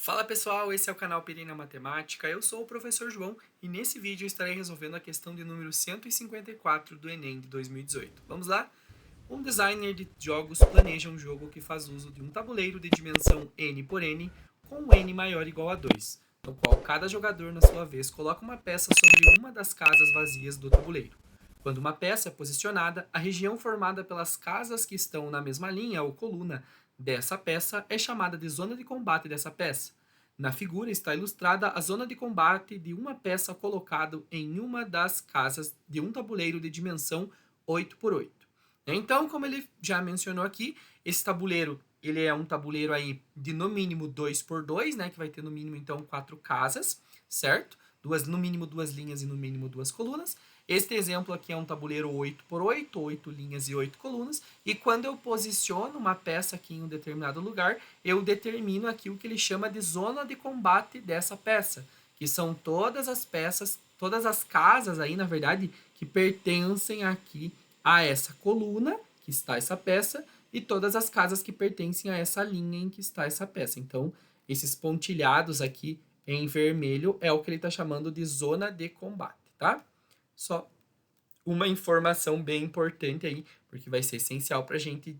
Fala pessoal, esse é o canal Pirina Matemática, eu sou o professor João e nesse vídeo eu estarei resolvendo a questão de número 154 do Enem de 2018. Vamos lá? Um designer de jogos planeja um jogo que faz uso de um tabuleiro de dimensão n por n com um n maior ou igual a 2, no qual cada jogador, na sua vez, coloca uma peça sobre uma das casas vazias do tabuleiro. Quando uma peça é posicionada, a região formada pelas casas que estão na mesma linha ou coluna dessa peça é chamada de zona de combate dessa peça. Na figura está ilustrada a zona de combate de uma peça colocada em uma das casas de um tabuleiro de dimensão 8 por 8. Então, como ele já mencionou aqui, esse tabuleiro ele é um tabuleiro aí de no mínimo 2 por 2, né, que vai ter no mínimo então 4 casas, certo? No mínimo duas linhas e no mínimo duas colunas. Este exemplo aqui é um tabuleiro 8 por 8, 8 linhas e 8 colunas, e quando eu posiciono uma peça aqui em um determinado lugar, eu determino aqui o que ele chama de zona de combate dessa peça, que são todas as peças, todas as casas aí, na verdade, que pertencem aqui a essa coluna, que está essa peça, e todas as casas que pertencem a essa linha em que está essa peça. Então, esses pontilhados aqui em vermelho é o que ele está chamando de zona de combate, tá? Só uma informação bem importante aí, porque vai ser essencial para a gente,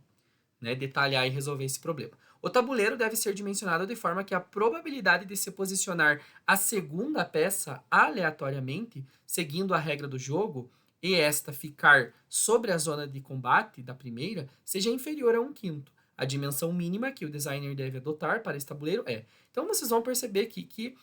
né, detalhar e resolver esse problema. O tabuleiro deve ser dimensionado de forma que a probabilidade de se posicionar a segunda peça aleatoriamente, seguindo a regra do jogo, e esta ficar sobre a zona de combate da primeira, seja inferior a 1/5. A dimensão mínima que o designer deve adotar para esse tabuleiro é. Então, vocês vão perceber aqui que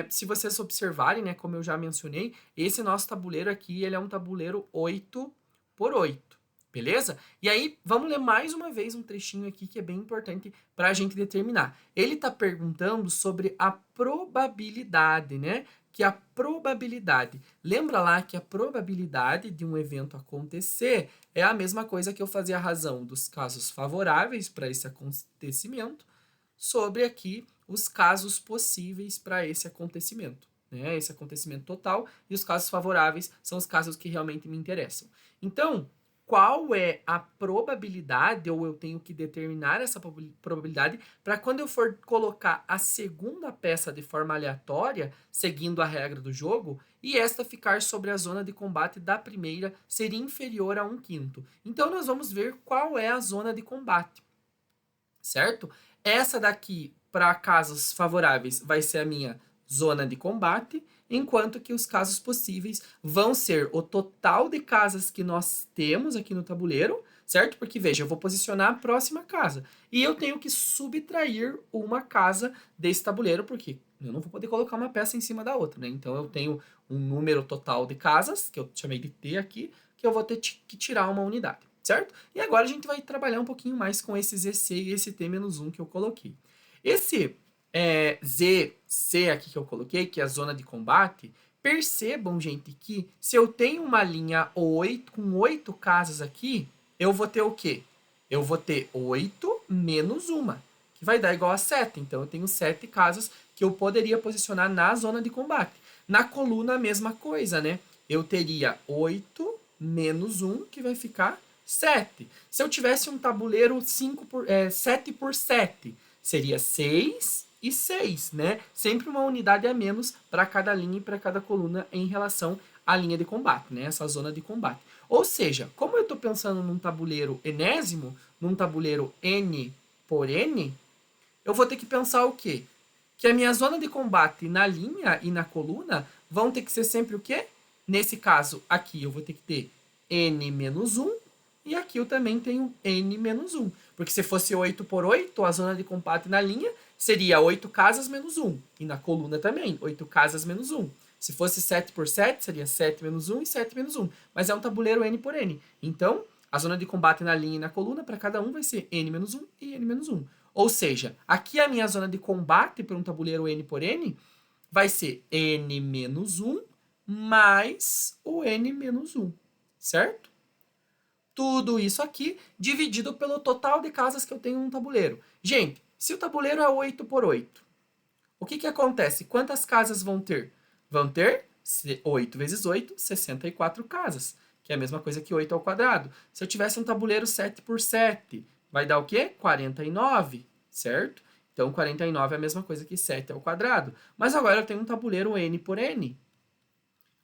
se vocês observarem, né, como eu já mencionei, esse nosso tabuleiro aqui, ele é um tabuleiro 8 por 8, beleza? E aí, vamos ler mais uma vez um trechinho aqui que é bem importante para a gente determinar. Ele está perguntando sobre a probabilidade, né? Que a probabilidade, lembra lá que a probabilidade de um evento acontecer é a mesma coisa que eu fazia a razão dos casos favoráveis para esse acontecimento sobre aqui os casos possíveis para esse acontecimento, né? Esse acontecimento total, e os casos favoráveis são os casos que realmente me interessam. Então, qual é a probabilidade, ou eu tenho que determinar essa probabilidade, para quando eu for colocar a segunda peça de forma aleatória, seguindo a regra do jogo, e esta ficar sobre a zona de combate da primeira seria inferior a 1/5. Então, nós vamos ver qual é a zona de combate, certo? Essa daqui, para casos favoráveis, vai ser a minha zona de combate, enquanto que os casos possíveis vão ser o total de casas que nós temos aqui no tabuleiro, certo? Porque, veja, eu vou posicionar a próxima casa, e eu tenho que subtrair uma casa desse tabuleiro, porque eu não vou poder colocar uma peça em cima da outra, né? Então, eu tenho um número total de casas, que eu chamei de T aqui, que eu vou ter que tirar uma unidade, certo? E agora a gente vai trabalhar um pouquinho mais com esses EC e esse T-1 que eu coloquei. Esse ZC aqui que eu coloquei, que é a zona de combate, percebam, gente, que se eu tenho uma linha 8, com 8 casas aqui, eu vou ter o quê? Eu vou ter 8 menos uma, que vai dar igual a 7. Então, eu tenho 7 casas que eu poderia posicionar na zona de combate. Na coluna, a mesma coisa, né? Eu teria 8 menos 1, que vai ficar 7. Se eu tivesse um tabuleiro 7 por 7, seria 6 e 6, né? Sempre uma unidade a menos para cada linha e para cada coluna em relação à linha de combate, né? Essa zona de combate. Ou seja, como eu estou pensando num tabuleiro enésimo, num tabuleiro n por n, eu vou ter que pensar o quê? Que a minha zona de combate na linha e na coluna vão ter que ser sempre o quê? Nesse caso, aqui eu vou ter que ter n menos 1, e aqui eu também tenho n menos 1. Porque se fosse 8 por 8, a zona de combate na linha seria 8 casas menos 1. E na coluna também, 8 casas menos 1. Se fosse 7 por 7, seria 7 menos 1 e 7 menos 1. Mas é um tabuleiro n por n. Então, a zona de combate na linha e na coluna, para cada um, vai ser n menos 1 e n menos 1. Ou seja, aqui a minha zona de combate para um tabuleiro n por n vai ser n menos 1 mais o n menos 1, certo? Tudo isso aqui dividido pelo total de casas que eu tenho no tabuleiro. Gente, se o tabuleiro é 8 por 8, o que acontece? Quantas casas vão ter? Vão ter 8 vezes 8, 64 casas, que é a mesma coisa que 8 ao quadrado. Se eu tivesse um tabuleiro 7 por 7, vai dar o quê? 49, certo? Então, 49 é a mesma coisa que 7 ao quadrado. Mas agora eu tenho um tabuleiro n por n.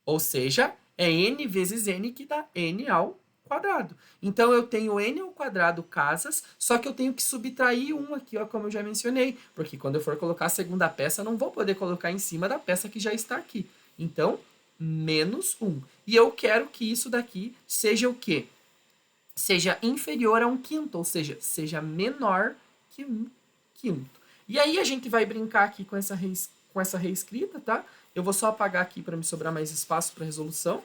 Ou seja, é n vezes n que dá n ao quadrado. Então, eu tenho n ao quadrado casas, só que eu tenho que subtrair 1 aqui, ó, como eu já mencionei. Porque quando eu for colocar a segunda peça, eu não vou poder colocar em cima da peça que já está aqui. Então, menos 1. E eu quero que isso daqui seja o quê? Seja inferior a 1/5, ou seja, seja menor que 1/5. E aí a gente vai brincar aqui com essa reescrita, tá? Eu vou só apagar aqui para me sobrar mais espaço para resolução.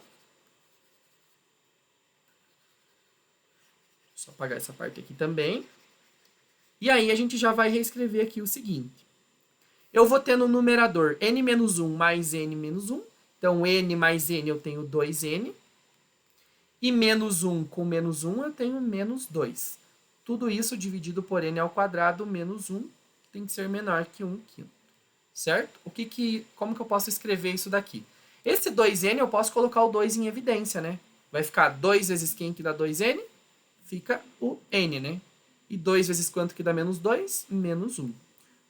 Só apagar essa parte aqui também. E aí a gente já vai reescrever aqui o seguinte. Eu vou ter no numerador n-1 mais n-1. Então, n mais n eu tenho 2n. E menos 1 com menos 1 eu tenho menos 2. Tudo isso dividido por n ao quadrado menos 1 tem que ser menor que 1/5. Certo? Como que eu posso escrever isso daqui? Esse 2n eu posso colocar o 2 em evidência, né? Vai ficar 2 vezes quem que dá 2n? Fica o n, né? E 2 vezes quanto que dá menos 2? Menos 1.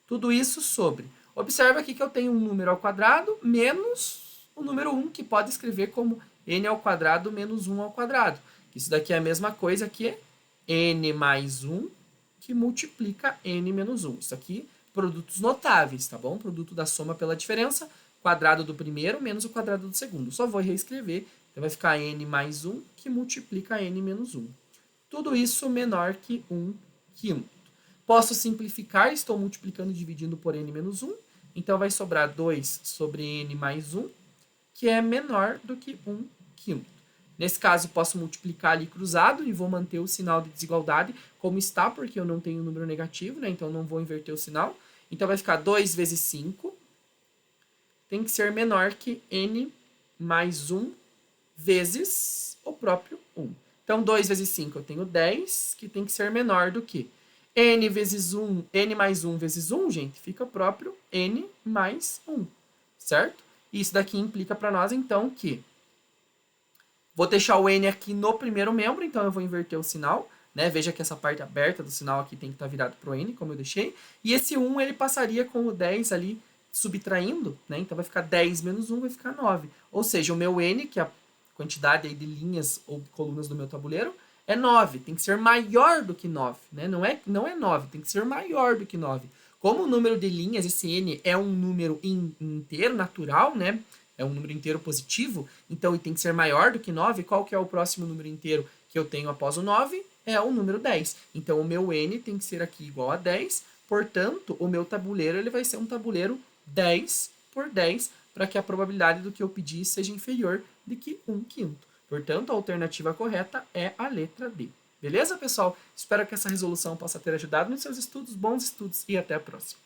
Tudo isso sobre. Observa aqui que eu tenho um número ao quadrado menos o número 1, que pode escrever como n ao quadrado menos 1 ao quadrado. Isso daqui é a mesma coisa que n mais 1 que multiplica n menos 1. Isso aqui, produtos notáveis, tá bom? Produto da soma pela diferença, quadrado do primeiro menos o quadrado do segundo. Só vou reescrever, então vai ficar n mais 1 que multiplica n menos 1. Tudo isso menor que 1/5. Posso simplificar, estou multiplicando e dividindo por n menos 1, então vai sobrar 2 sobre n mais 1, que é menor do que 1/5. Nesse caso, posso multiplicar ali cruzado e vou manter o sinal de desigualdade como está, porque eu não tenho número negativo, né? Então não vou inverter o sinal. Então vai ficar 2 vezes 5 tem que ser menor que n mais 1 vezes o próprio 1. Então, 2 vezes 5 eu tenho 10, que tem que ser menor do que n vezes 1, n mais 1 vezes 1, gente, fica próprio n mais 1, certo? Isso daqui implica para nós, então, que vou deixar o n aqui no primeiro membro, então eu vou inverter o sinal, né? Veja que essa parte aberta do sinal aqui tem que estar virado para o n, como eu deixei. E esse 1, ele passaria com o 10 ali subtraindo, né? Então vai ficar 10 menos 1, vai ficar 9. Ou seja, o meu n, que é a quantidade aí de linhas ou colunas do meu tabuleiro, é 9. Tem que ser maior do que 9, né? Não é 9, tem que ser maior do que 9. Como o número de linhas, esse n é um número inteiro, natural, né? É um número inteiro positivo, então ele tem que ser maior do que 9. Qual que é o próximo número inteiro que eu tenho após o 9? É o número 10. Então, o meu n tem que ser aqui igual a 10. Portanto, o meu tabuleiro ele vai ser um tabuleiro 10 por 10, para que a probabilidade do que eu pedi seja inferior de que 1/5. Portanto, a alternativa correta é a letra D. Beleza, pessoal? Espero que essa resolução possa ter ajudado nos seus estudos. Bons estudos e até a próxima.